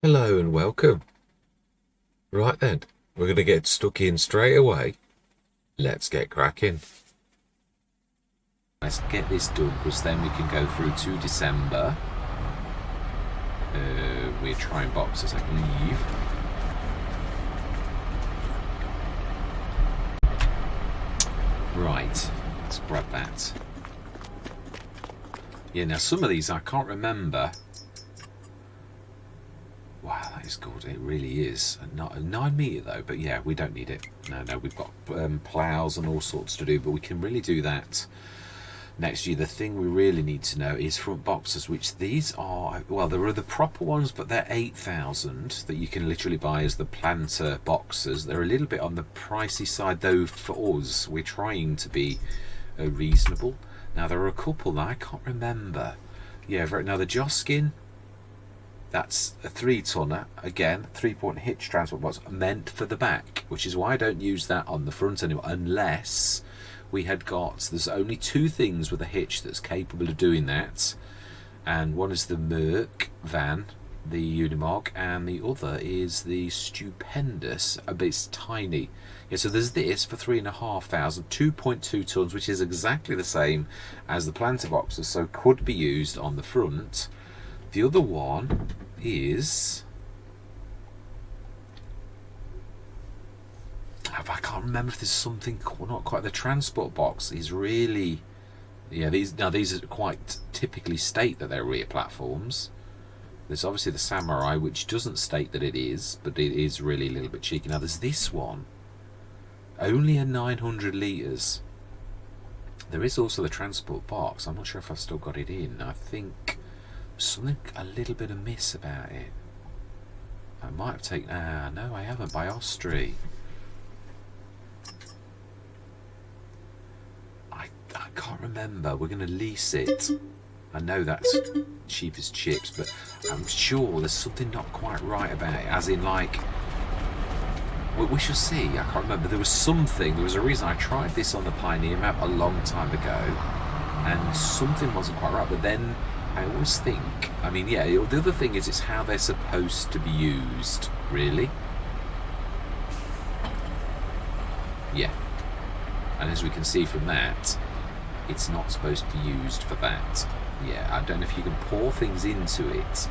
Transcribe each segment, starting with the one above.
Hello and welcome. Right then, we're going to get stuck in straight away. Let's get cracking. Let's get this done because then we can go through to December. We're trying boxes, I believe. Right, let's grab that. Yeah, now some of these I can't remember. Wow, that is good. It really is. Not a 9 metre though, but yeah, we don't need it. No, we've got ploughs and all sorts to do, but we can really do that next year. The thing we really need to know is front boxes, which these are, well, there are the proper ones, but they're 8,000 that you can literally buy as the planter boxes. They're a little bit on the pricey side though for us. We're trying to be reasonable. Now there are a couple that I can't remember. Yeah, now the Joskin, that's a 3-tonner, again, 3-point hitch transport box, meant for the back, which is why I don't use that on the front anymore, unless we had there's only 2 things with a hitch that's capable of doing that, and one is the Merc van, the Unimog, and the other is the Stupendous, but it's tiny. Yeah, so there's this for 3,500, 2.2 tons, which is exactly the same as the planter boxes, so could be used on the front. The other one is, I can't remember if there's something, not quite, the transport box is really, yeah, these are quite typically state that they're rear platforms. There's obviously the Samurai, which doesn't state that it is, but it is really a little bit cheeky. Now there's this one, only a 900 litres. There is also the transport box. I'm not sure if I've still got it in. I think something a little bit amiss about it. I might have taken, no, I haven't, by Austria. I can't remember. We're going to lease it. I know that's cheap as chips, but I'm sure there's something not quite right about it, as in, like, we shall see. I can't remember. There was something, there was a reason I tried this on the Pioneer map a long time ago, and something wasn't quite right. But then I always think, I mean, yeah, the other thing is it's how they're supposed to be used, really. Yeah. And as we can see from that, it's not supposed to be used for that. Yeah, I don't know if you can pour things into it.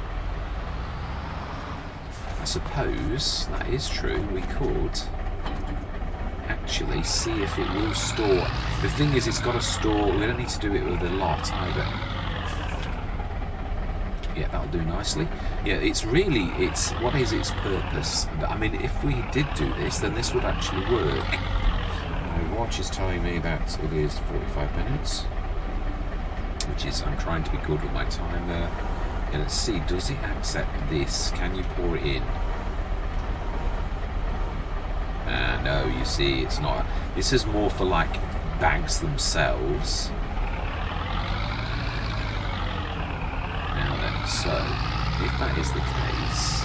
I suppose that is true. We could actually see if it will store. The thing is, it's got to store. We don't need to do it with a lot either. Yeah, that'll do nicely. Yeah, what is its purpose? I mean, if we did do this, then this would actually work. My watch is telling me that it is 45 minutes, which is, I'm trying to be good with my timer. Yeah, let's see, does it accept this? Can you pour it in? No, you see, it's not. This is more for like bags themselves. Now then, so if that is the case,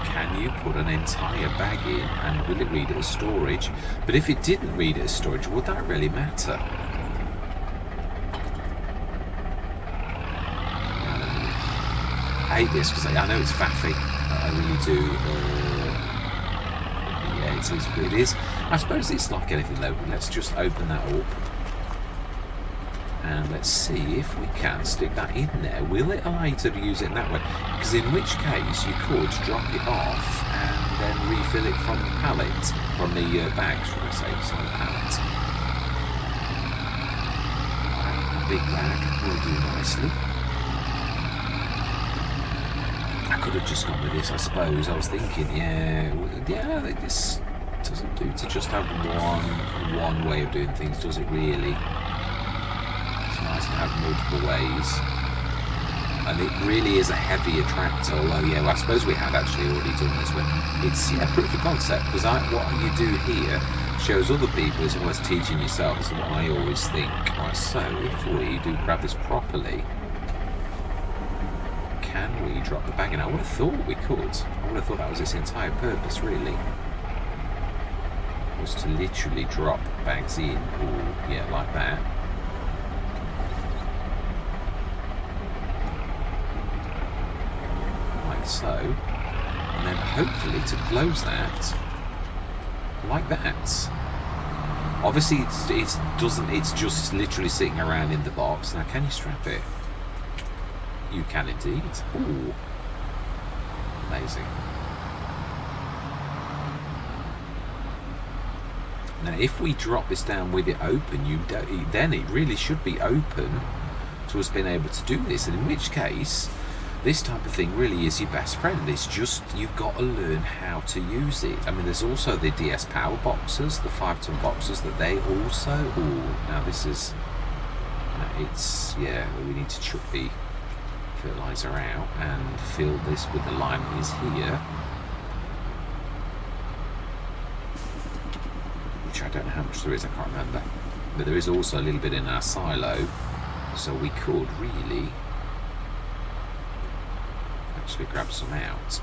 can you put an entire bag in and will it read it as storage? But if it didn't read it as storage, would that really matter? I hate this because I know it's faffy. I really do. Yeah, it is. I suppose it's like anything though. Let's just open that up. And let's see if we can stick that in there. Will it allow you to use it in that way? Because in which case you could drop it off and then refill it from the pallet, from the bag, should I say, so the pallet. A big bag will do nicely. I could have just gone with this, I suppose. I was thinking, yeah, this doesn't do to just have one way of doing things, does it really? It's nice to have multiple ways. And it really is a heavier tractor, although, yeah, well, I suppose we have actually already done this, but it's, yeah, proof of concept, because what you do here shows other people is almost teaching yourself, is what I always think. Right, so if we do grab this properly, can we drop the bag in? I would have thought we could. I would have thought that was its entire purpose, really. Was to literally drop bags in, or, yeah, like that. Like so, and then hopefully to close that like that. Obviously it's just literally sitting around in the box. Now can you strap it? You can indeed. Ooh, amazing. Now if we drop this down with it open, then it really should be open to us being able to do this, and in which case this type of thing really is your best friend. It's just you've got to learn how to use it. I mean, there's also the DS Power boxes, the 5-ton boxes that they also. Ooh, now this is. It's yeah. We need to chuck the fertilizer out and fill this with the lime that is here, which I don't know how much there is. I can't remember, but there is also a little bit in our silo, so we could really actually grab some out.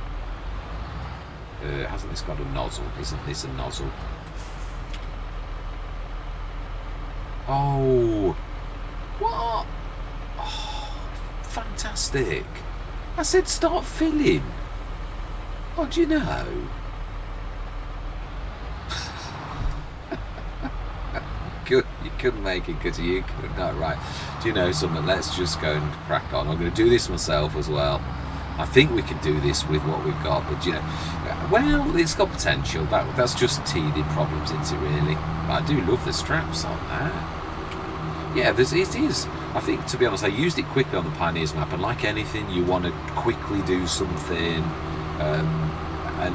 Hasn't this got a nozzle? Isn't this a nozzle? Oh, what? Oh, fantastic. I said start filling. What do you know? Good, you couldn't make it because you could. No, right. Do you know something? Let's just go and crack on. I'm going to do this myself as well. I think we can do this with what we've got, but you know, well, it's got potential. That's just teething problems, isn't it, really? But I do love the straps on that. Yeah, it is. I think, to be honest, I used it quickly on the Pioneers map, and like anything, you want to quickly do something, and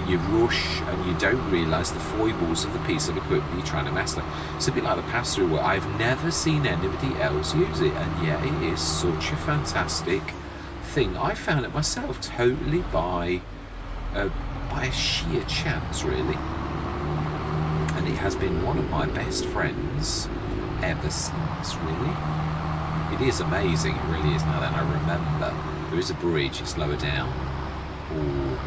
you rush, and you don't realise the foibles of the piece of equipment you're trying to master. It's a bit like the pass-through, where I've never seen anybody else use it, and yet it is such a fantastic thing. I found it myself totally by a sheer chance, really, and it has been one of my best friends ever since, really. It is amazing, it really is. Now then, I remember there is a bridge, it's lower down. Oh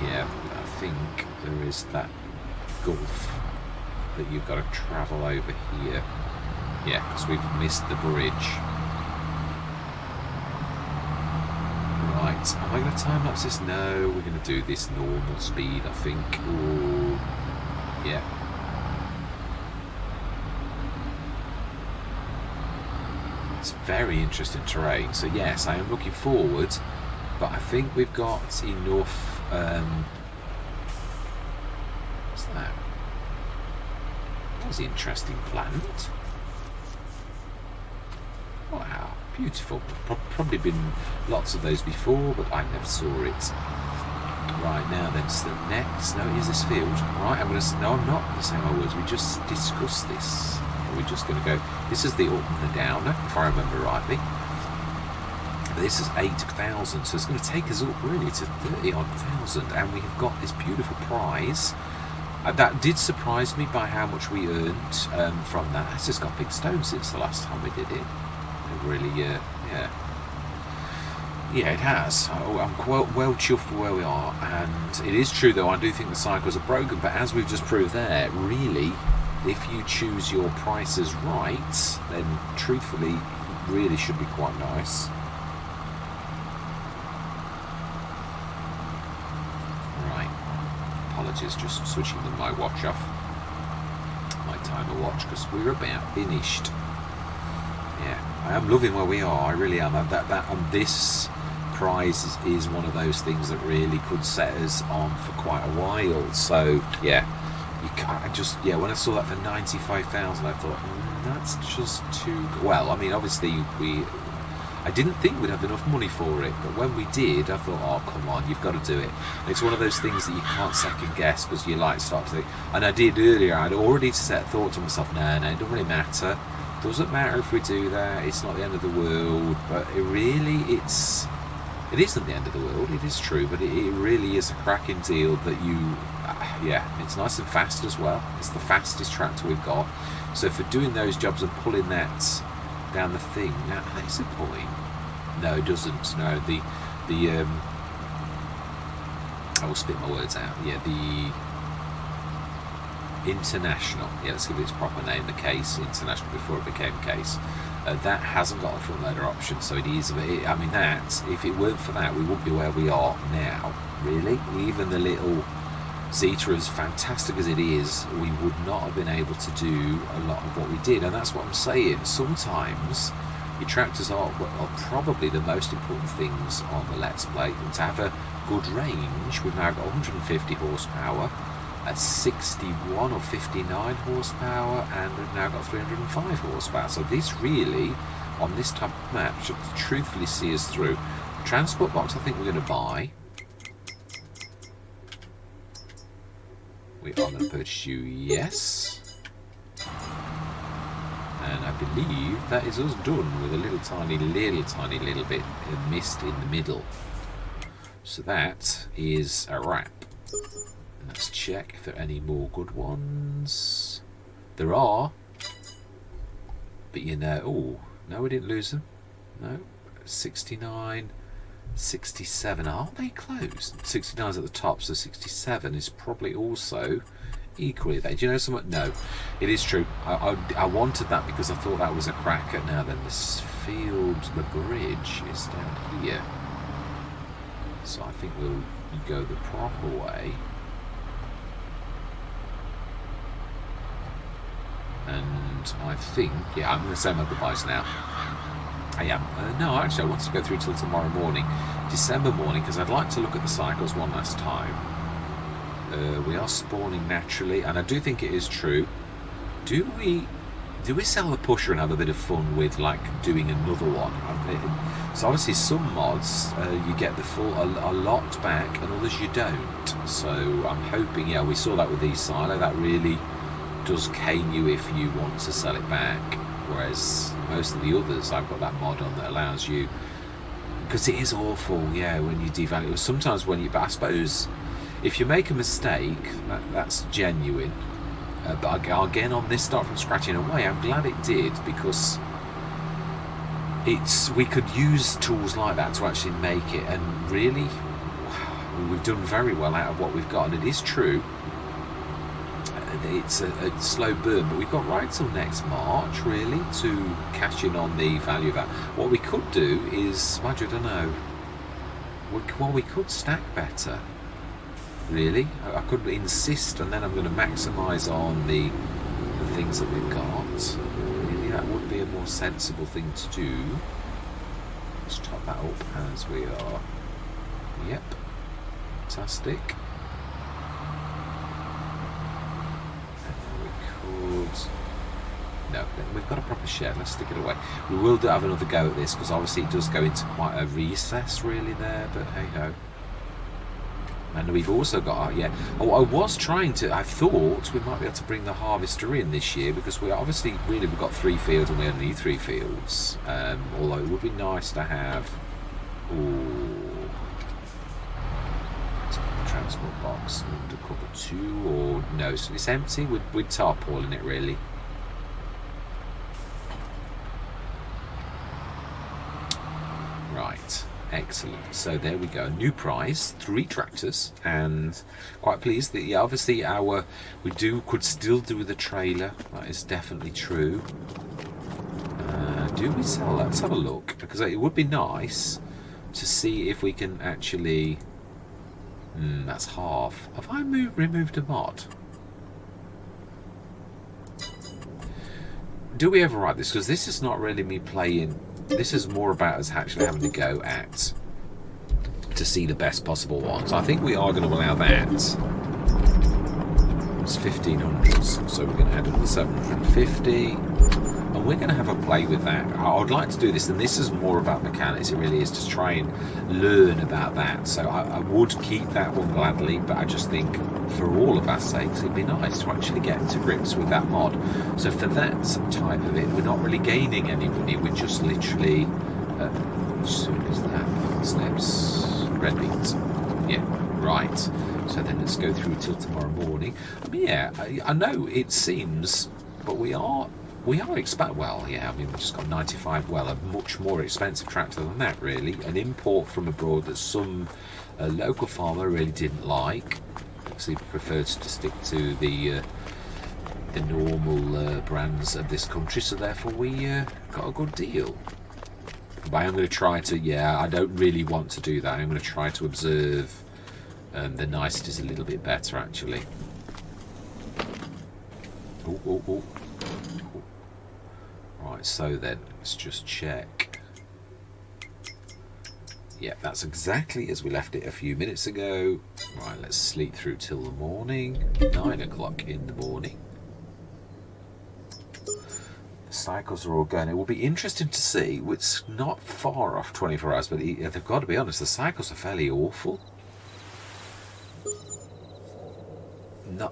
yeah, I think there is that gulf that you've got to travel over here. Yeah, because we've missed the bridge. Right, am I going to time lapse this? No, we're going to do this normal speed, I think. Oh, yeah. It's very interesting terrain. So yes, I am looking forward, but I think we've got enough. What's that? That's an interesting plant. Wow. Beautiful. Probably been lots of those before, but I never saw it. Right, now then, so next, no, it is this field. Right, I'm not going to say my words, we just discussed this. We're just going to go, this is the up and the downer, if I remember rightly. This is 8,000, so it's going to take us up really to 30,000, and we have got this beautiful prize. That did surprise me by how much we earned from that. It's just got big stones since the last time we did it. Really, yeah, it has. I'm quite well chuffed for where we are, and it is true though, I do think the cycles are broken, but as we've just proved there, really, if you choose your prices right, then truthfully, it really should be quite nice. Right, apologies, just switching my watch off, my timer watch, because we're about finished. Yeah, I am loving where we are. I really am. This prize is one of those things that really could set us on for quite a while. So yeah, you can't when I saw that for 95,000, I thought that's just too good. Well, I mean, obviously I didn't think we'd have enough money for it, but when we did, I thought, oh come on, you've got to do it. And it's one of those things that you can't second guess, because you start to think. And I did earlier. I'd already thought to myself, no, it doesn't really matter. Doesn't matter if we do that, it's not the end of the world. But it isn't the end of the world, it is true, but it really is a cracking deal that it's nice and fast as well. It's the fastest tractor we've got, so for doing those jobs and pulling that down the thing, now that's a point. No, it doesn't. No, I will spit my words out. Yeah, the International, let's give it its proper name, the Case International, before it became Case. That hasn't got a front loader option, so it is. I mean, that if it weren't for that, we wouldn't be where we are now. Really, even the little Zeta, as fantastic as it is, we would not have been able to do a lot of what we did, and that's what I'm saying. Sometimes your tractors are probably the most important things on the Let's Play. And to have a good range, we've now got 150 horsepower, a 61 or 59 horsepower, and we've now got 305 horsepower. So this really, on this type of map, should truthfully see us through. The transport box I think we're going to buy. We are going to purchase you, yes. And I believe that is us done with a little tiny little bit of mist in the middle. So that is a wrap. Let's check if there are any more good ones. There are. But you know, oh, no, we didn't lose them. No, 69, 67. Aren't they close? 69 is at the top, so 67 is probably also equally there. Do you know something? No, it is true. I wanted that because I thought that was a cracker. Now then, this field, the bridge is down here. So I think we'll go the proper way. And I think, yeah, I'm going to say my goodbyes now. I am. No, actually, I want to go through till tomorrow morning, December morning, because I'd like to look at the cycles one last time. We are spawning naturally, and I do think it is true. Do we sell the pusher and have a bit of fun with like doing another one? So obviously some mods you get the full a lot back, and others you don't. So I'm hoping, yeah, we saw that with these silo. That really does cane you if you want to sell it back, whereas most of the others, I've got that mod on that allows you, because it is awful, yeah, when you devalue. Sometimes when you, but I suppose if you make a mistake, that's genuine. But again, on this start from scratch in a way, I'm glad it did, because we could use tools like that to actually make it, and really we've done very well out of what we've got. And it is true, it's a slow burn, but we've got right till next March really to cash in on the value of that. What we could do is, I don't know, well, we could stack better really. I could insist, and then I'm going to maximise on the things that we've got. Really, that would be a more sensible thing to do. Let's top that up as we are. Yep, fantastic. No, we've got a proper shed. Let's stick it away. We will have another go at this, because obviously it does go into quite a recess really there, but hey ho. And we've also got, yeah, oh, I was trying to, I thought we might be able to bring the harvester in this year, because we obviously really, we've got 3 fields and we only need 3 fields, although it would be nice to have, ooh, transport box and a couple 2, or no, so it's empty with tarpaul in it really. Right, excellent. So there we go. New prize, 3 tractors, and quite pleased that, yeah, obviously could still do with a trailer. That is definitely true. Do we sell that? Let's have a look, because it would be nice to see if we can actually. That's half. Have I removed a mod? Do we ever write this? Because this is not really me playing. This is more about us actually having to go at to see the best possible ones. I think we are going to allow that. It's 1500s, so we're going to add another 750, and we're going to have a play with that. I would like to do this, and this is more about mechanics. It really is, to try and learn about that. So I would keep that one gladly, but I just think for all of our sakes it'd be nice to actually get to grips with that mod. So for that type of it, we're not really gaining any money, we're just literally as soon as that slips, red beans, yeah, right. So then let's go through till tomorrow morning. I mean, yeah, I know it seems, but we are well, yeah, I mean, we've just got 95, well, a much more expensive tractor than that really, an import from abroad that some local farmer really didn't like, because he preferred to stick to the the normal brands of this country, so therefore we got a good deal. But I am going to try to, yeah, I don't really want to do that. I'm going to try to observe the niceties a little bit better, actually. Oh, oh, oh. Right, so then, let's just check. Yeah, that's exactly as we left it a few minutes ago. Right, let's sleep through till the morning. 9 o'clock in the morning. The cycles are all going. It will be interesting to see. It's not far off 24 hours, but they've got to be honest, the cycles are fairly awful.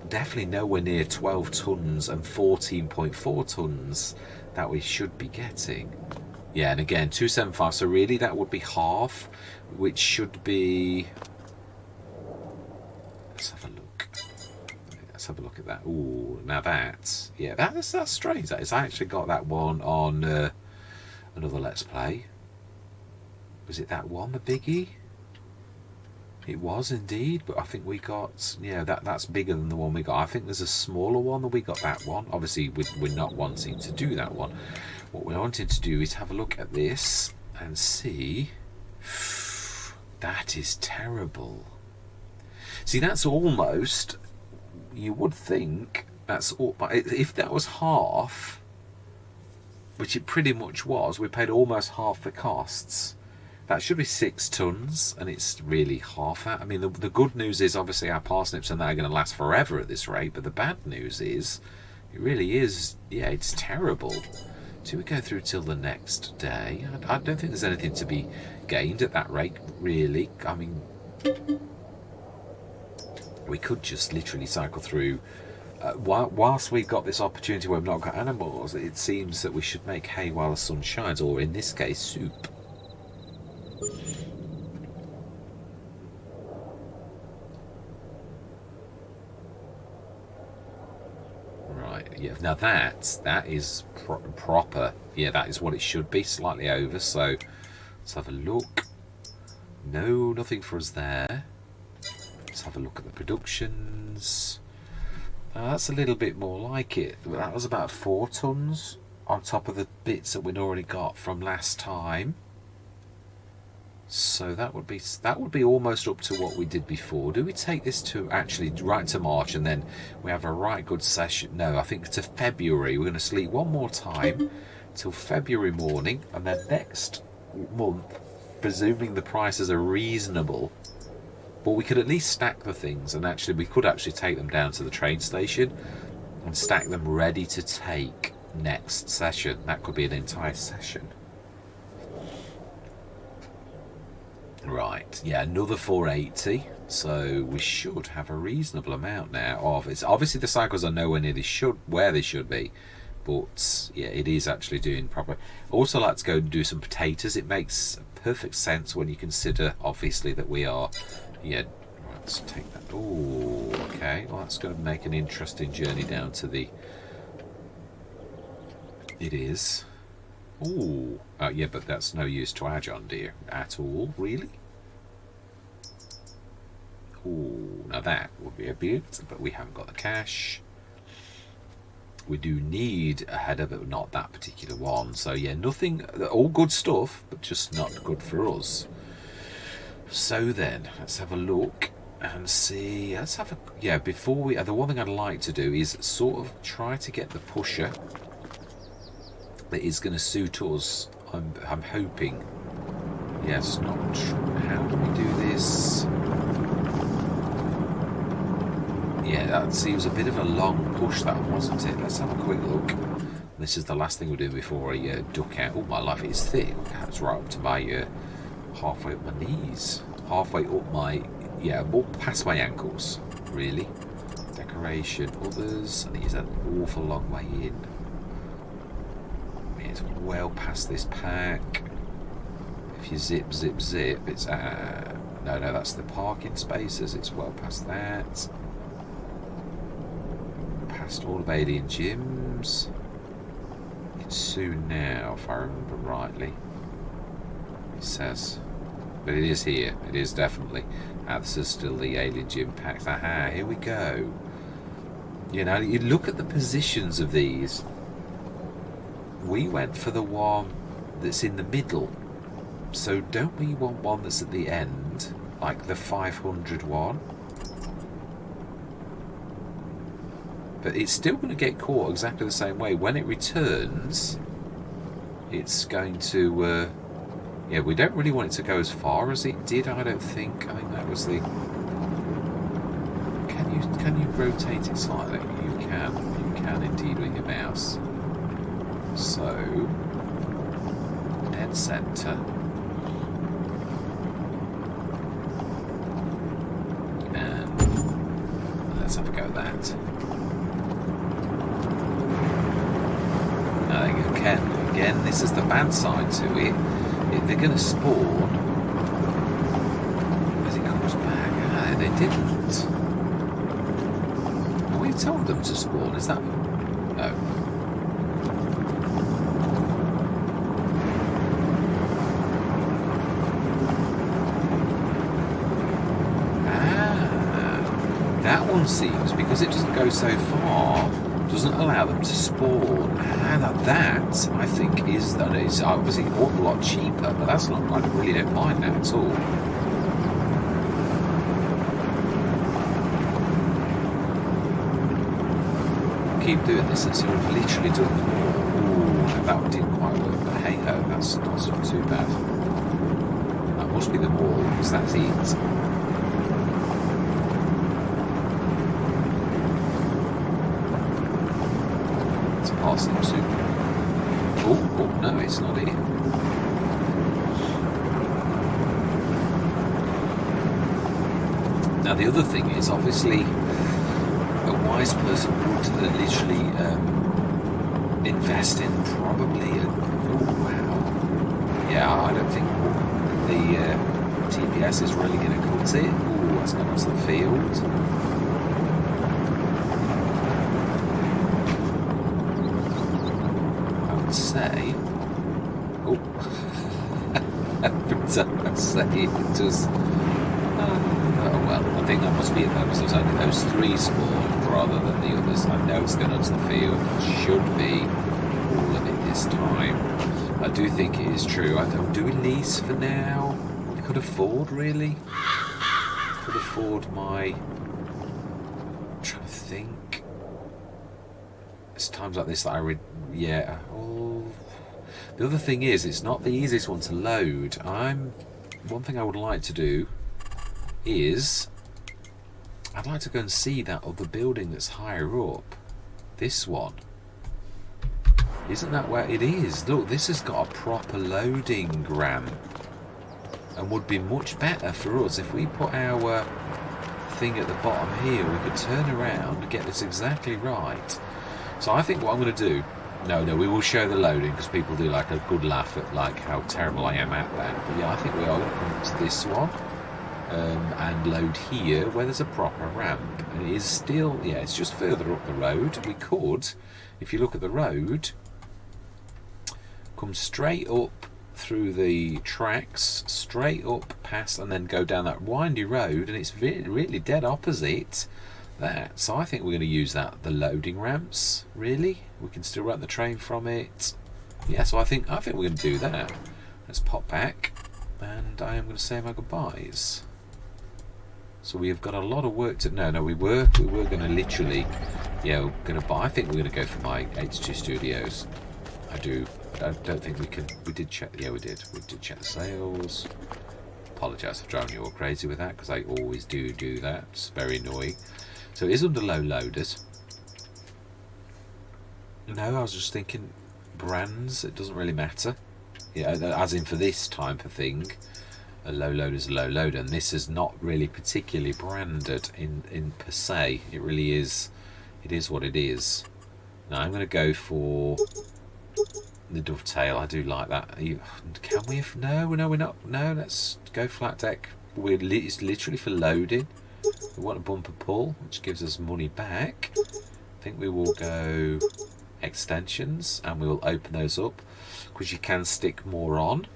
Definitely nowhere near 12 tons and 14.4 tons that we should be getting. Yeah, and again, 275, so really that would be half, which should be... Let's have a look. Let's have a look at that. Ooh, now that... Yeah, that's strange. That is, I actually got that one on another Let's Play. Was it that one, the biggie? It was indeed, but I think we got... Yeah, that's bigger than the one we got. I think there's a smaller one that we got that one. Obviously, we're not wanting to do that one. What we're wanting to do is have a look at this and see... That is terrible. See, that's almost... You would think that's all... If that was half, which it pretty much was, we paid almost half the costs. That should be 6 tons, and it's really half that. I mean, the good news is obviously our parsnips and that are going to last forever at this rate, but the bad news is, it really is, yeah, it's terrible. So we go through till the next day. I don't think there's anything to be gained at that rate, really. I mean, we could just literally cycle through. Whilst we've got this opportunity where we've not got animals, it seems that we should make hay while the sun shines, or in this case, soup. Right, yeah, now that is proper. Yeah, that is what it should be, slightly over. So let's have a look. No, nothing for us there. Let's have a look at the productions. That's a little bit more like it. That was about 4 tons on top of the bits that we'd already got from last time. So that would be almost up to what we did before. Do we take this to actually right to March and then we have a right good session? No, I think to February. We're going to sleep one more time till February morning, and then next month, presuming the prices are reasonable, but we could at least stack the things, and actually we could actually take them down to the train station and stack them ready to take next session. That could be an entire session. Right, yeah, another 480, so we should have a reasonable amount now of it. Obviously the cycles are nowhere near where they should be, but yeah, it is actually doing proper. Also like to go and do some potatoes. It makes perfect sense when you consider obviously that we are, yeah, let's take that. Oh, okay, well that's going to make an interesting journey down to the, it is. Ooh, yeah, but that's no use to our John Deere at all, really. Ooh, now that would be a bit, but we haven't got the cash. We do need a header, but not that particular one. So yeah, nothing, all good stuff, but just not good for us. So then, let's have a look and see. Let's have a, yeah, before we, the one thing I'd like to do is sort of try to get the pusher that is going to suit us. I'm hoping. Yes, not. How do we do this? Yeah, that seems a bit of a long push, that wasn't it? Let's have a quick look. This is the last thing we're doing before I duck out. Oh, my life is thick. That's right up to my halfway up my knees, halfway up my, yeah, up past my ankles. Really. Decoration. Others. And it is an awful long way in. It's well past this pack. If you zip, it's no, that's the parking spaces. It's well past that. Past all of Alien Gyms. It's soon now, if I remember rightly. It says, but it is here. It is definitely. This is still the Alien Gym packs. Aha, here we go. You know, you look at the positions of these. We went for the one that's in the middle. So don't we want one that's at the end, like the 500 one? But it's still going to get caught exactly the same way. When it returns, it's going to... yeah, we don't really want it to go as far as it did, I don't think. I think that was the... Can you rotate it slightly? You can indeed with your mouse. So, dead center. And let's have a go at that. Again, this is the bad side to it. They're going to spawn as it comes back. Ah, they didn't. We told them to spawn. Is that... no. Ah, that one seems, because it doesn't go so far, doesn't allow them to spawn. And that, I think, is... it's obviously an awful lot cheaper, but that's not... I really don't mind that at all. Keep doing this until it literally does more. Ooh, that one didn't quite work, but hey ho, that's not too bad. That must be the wall, because that's it. It's parsnip soup. Oh, no, it's not it. Now the other thing is, obviously, a wise person would literally invest in probably oh wow, yeah, I don't think the TPS is really going to cut it. Oh, that's gone onto the field. I would say, oh, every time I say it just, oh well, I think that must be it though, because there's only those 3 spawned rather than the others. I know it's going onto the field. It should be all of it this time. I do think it is true. I don't do a lease for now. I could afford, really. Could afford my... I'm trying to think. It's times like this that I read. Yeah. Oh. The other thing is, it's not the easiest one to load. One thing I would like to do is I'd like to go and see that other building that's higher up. This one. Isn't that where it is? Look, this has got a proper loading ramp and would be much better for us if we put our thing at the bottom here. We could turn around and get this exactly right. So I think what I'm going to do... No, we will show the loading because people do like a good laugh at like how terrible I am at that. But yeah, I think we are going to come to this one. And load here where there's a proper ramp, and it is still, yeah, it's just further up the road. We could, if you look at the road, come straight up through the tracks, straight up past, and then go down that windy road, and it's really dead opposite that. So I think we're going to use that, the loading ramps. Really, we can still run the train from it. Yeah, so I think we're going to do that. Let's pop back, and I am going to say my goodbyes. So we have got a lot of work to... No, we were going to literally... Yeah, we're going to buy... I think we're going to go for my H2 Studios. I don't think we can... We did check... Yeah, we did. We did check the sales. Apologise for driving you all crazy with that, because I always do that. It's very annoying. So it is under low loaders. No, I was just thinking brands. It doesn't really matter. Yeah, as in for this type of thing. A low loader is a low loader, and this is not really particularly branded in per se. It really is. It is what it is. Now I'm going to go for the dovetail. I do like that. Can we? No, we're not. No, let's go flat deck. It's literally for loading. We want a bumper pull, which gives us money back. I think we will go extensions, and we will open those up because you can stick more on.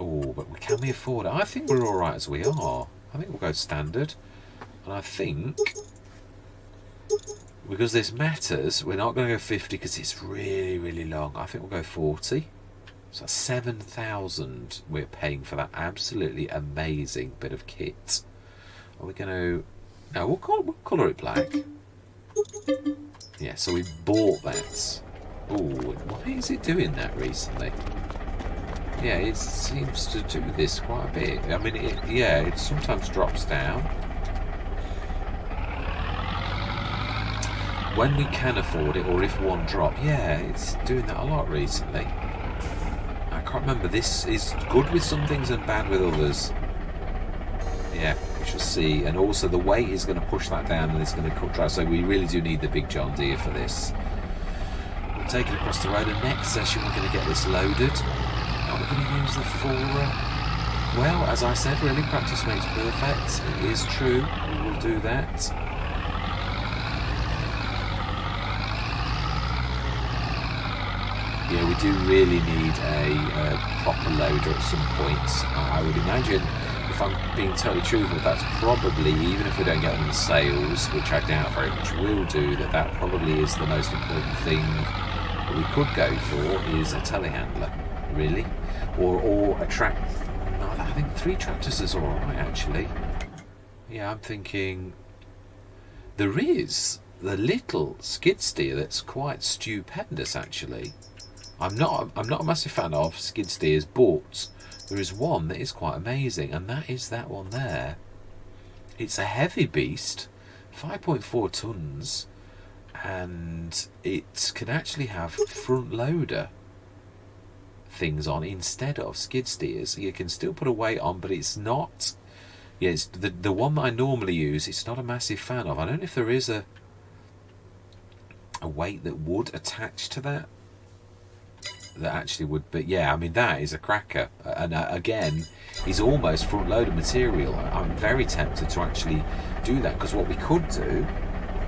Oh, but can we afford it? I think we're all right as we are. I think we'll go standard. And I think because this matters, we're not going to go 50 because it's really, really long. I think we'll go 40. So that's 7,000 we're paying for that absolutely amazing bit of kit. Are we going to... No, we'll colour it black. Yeah, so we bought that. Oh, why is it doing that recently? Yeah, it seems to do this quite a bit. I mean, it sometimes drops down. When we can afford it, or if one drop, yeah, it's doing that a lot recently. I can't remember. This is good with some things and bad with others. Yeah, we shall see. And also the weight is going to push that down and it's going to cut dry. So we really do need the big John Deere for this. We'll take it across the road, and next session we're going to get this loaded. And we're going to use the full... well, as I said, really, practice makes perfect. It is true. We will do that. Yeah, we do really need a proper loader at some point. I would imagine, if I'm being totally truthful, that's probably, even if we don't get them in sales, which I doubt very much we'll do, that probably is the most important thing that we could go for, is a telehandler, really. Or a tractor. No, I think 3 tractors is alright, actually. Yeah, I'm thinking... there is the little skid steer that's quite stupendous, actually. I'm not a massive fan of skid steers, but there is one that is quite amazing, and that is that one there. It's a heavy beast, 5.4 tons, and it can actually have front loader things on instead of skid steers. You can still put a weight on, but it's not... yeah, it's the one that I normally use, it's not a massive fan of. I don't know if there is a weight that would attach to that. That actually would be, yeah, I mean, that is a cracker. And again, is almost front loader material. I'm very tempted to actually do that, because what we could do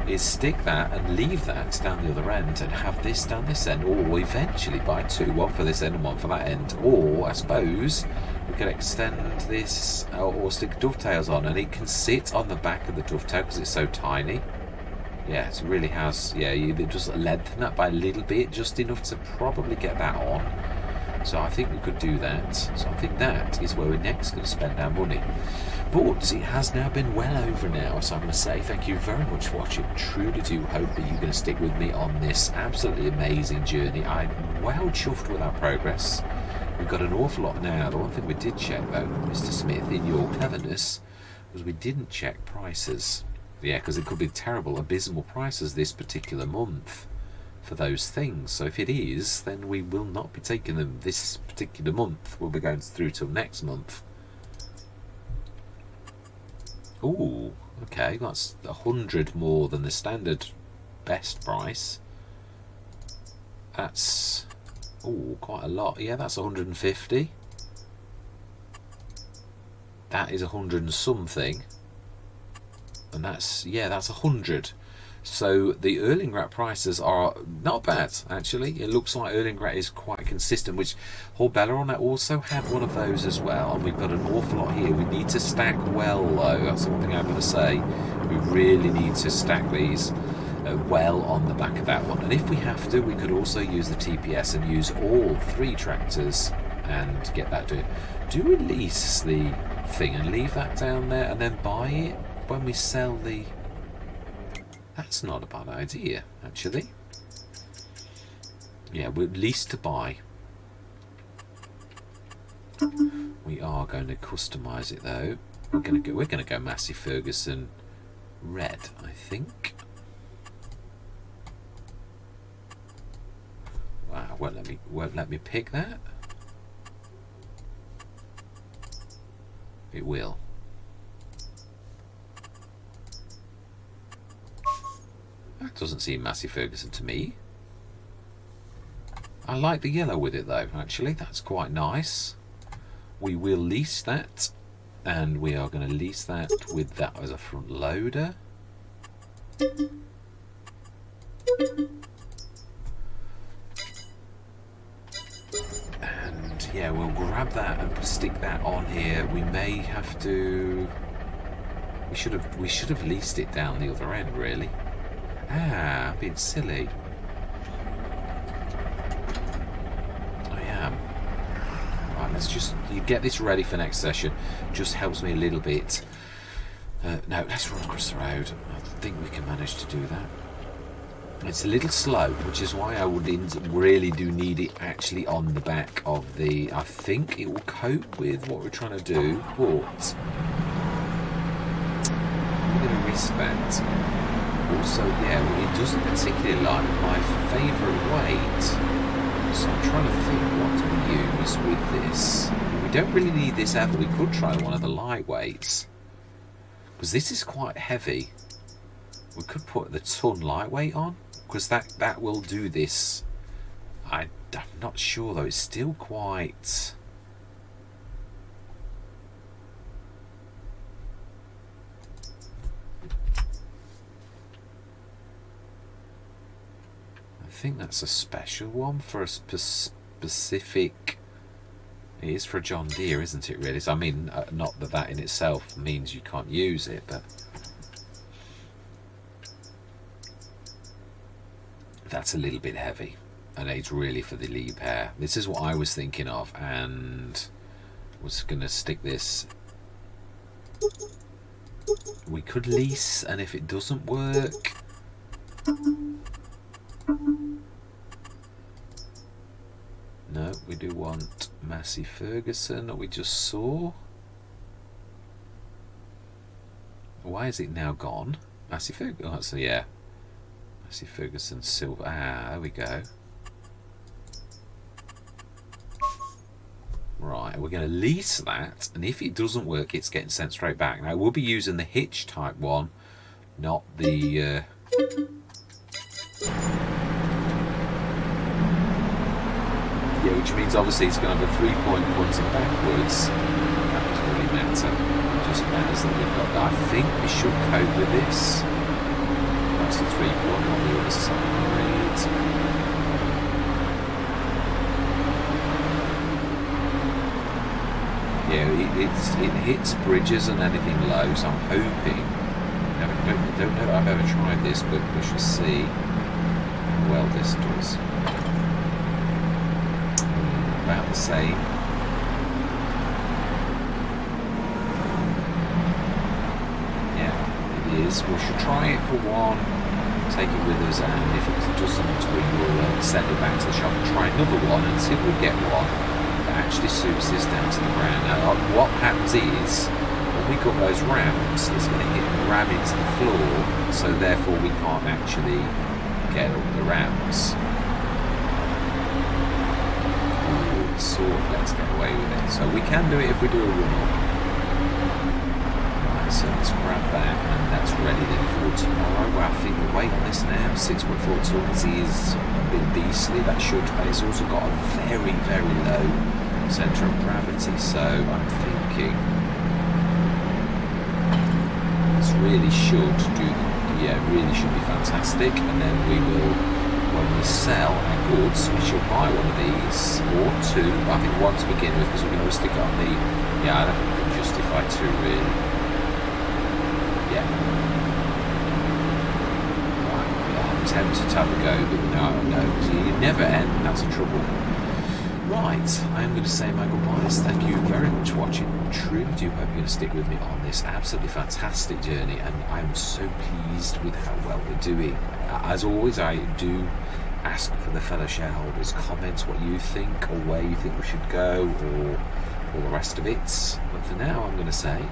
is stick that and leave that down the other end and have this down this end, or eventually buy 2, one for this end and one for that end. Or I suppose we could extend this or stick dovetails on, and it can sit on the back of the dovetail because it's so tiny. Yeah, it really has. Yeah, it just lengthen that by a little bit, just enough to probably get that on. So I think we could do that. So I think that is where we're next going to spend our money. But it has now been well over an hour, so I'm going to say thank you very much for watching. Truly do hope that you're going to stick with me on this absolutely amazing journey. I'm well chuffed with our progress. We've got an awful lot now. The one thing we did check, though, Mr. Smith, in your cleverness, was we didn't check prices. Yeah, because it could be terrible, abysmal prices this particular month for those things. So if it is, then we will not be taking them this particular month. We'll be going through till next month. Ooh, okay, that's 100 more than the standard best price. That's, ooh, quite a lot. Yeah, that's 150. That is 100 and something. And that's, yeah, that's 100. So the Erlingrat prices are not bad, actually. It looks like Erlingrat is quite consistent, which Horbella also had one of those as well. And we've got an awful lot here. We need to stack well, though. That's the one thing I'm going to say. We really need to stack these well on the back of that one. And if we have to, we could also use the TPS and use all 3 tractors and get that done. Do we lease the thing and leave that down there and then buy it when we sell the... That's not a bad idea, actually. Yeah, we're leased to buy. We are going to customise it, though. We're going to go Massey Ferguson red, I think. Wow, won't let me pick that. It will. That doesn't seem Massey Ferguson to me. I like the yellow with it, though, actually. That's quite nice. We will lease that, and we are going to lease that with that as a front loader. And yeah, we'll grab that and stick that on here. We may have to... We should have leased it down the other end, really. I'm being silly. I am. Right, let's just get this ready for next session. Just helps me a little bit. No, let's run across the road. I think we can manage to do that. It's a little slow, which is why I wouldn't really do need it actually on the back of the... I think it will cope with what we're trying to do, but I'm going to risk that. Also, yeah, well, it doesn't particularly like my favourite weight. So I'm trying to think what to use with this. We don't really need this ever. We could try one of the lightweights. Because this is quite heavy. We could put the ton lightweight on. Because that will do this. I'm not sure though. It's still quite... I think that's a special one for a specific... It is for a John Deere, isn't it really? So, I mean, not that that in itself means you can't use it, but... That's a little bit heavy, and it's really for the lead pair. This is what I was thinking of, and was going to stick this. We could lease, and if it doesn't work, no, we do want Massey Ferguson that we just saw. Why is it now gone? Massey Ferguson. Oh, so yeah. See Ferguson silver. There we go. Right, we're going to lease that, and if it doesn't work, it's getting sent straight back. Now we'll be using the hitch type one, not the. Yeah, which means obviously it's going to have a 3-point pointing backwards. That doesn't really matter. It just matters that we've got that. I think we should cope with this. That's a 3-point on the other side. Yeah, it hits bridges and anything low, so I'm hoping. I don't know if I've ever tried this, but we shall see how well this does. About the same. Is we should try it for one, take it with us, and if it doesn't, we will send it back to the shop and try another one and see if we get one that actually suits this down to the ground. Now, what happens is when we got those rams, it's going to hit the ram into the floor, so therefore we can't actually get all the rams. Sort of let's get away with it. So we can do it if we do a run-up. So let's grab that, and that's ready then for tomorrow. Well, I think the weight on this now, 6.4 tons, is a bit beastly. That should, but it's also got a very, very low centre of gravity. So I'm thinking this really should do, really should be fantastic. And then we will, when we sell our goods, we shall buy one of these or two. I think one to begin with, because we're going to stick it on the. I don't think we can justify two really. Yeah. Right. I'm tempted to have a go, but no, you never end. That's the trouble. Right, I am going to say my goodbyes. Thank you very much for watching. Truly do hope you're going to stick with me on this absolutely fantastic journey, and I'm so pleased with how well we're doing. As always, I do ask for the fellow shareholders' comments, what you think, or where you think we should go, or all the rest of it. But for now, I'm going to say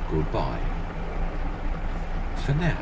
goodbye. For now.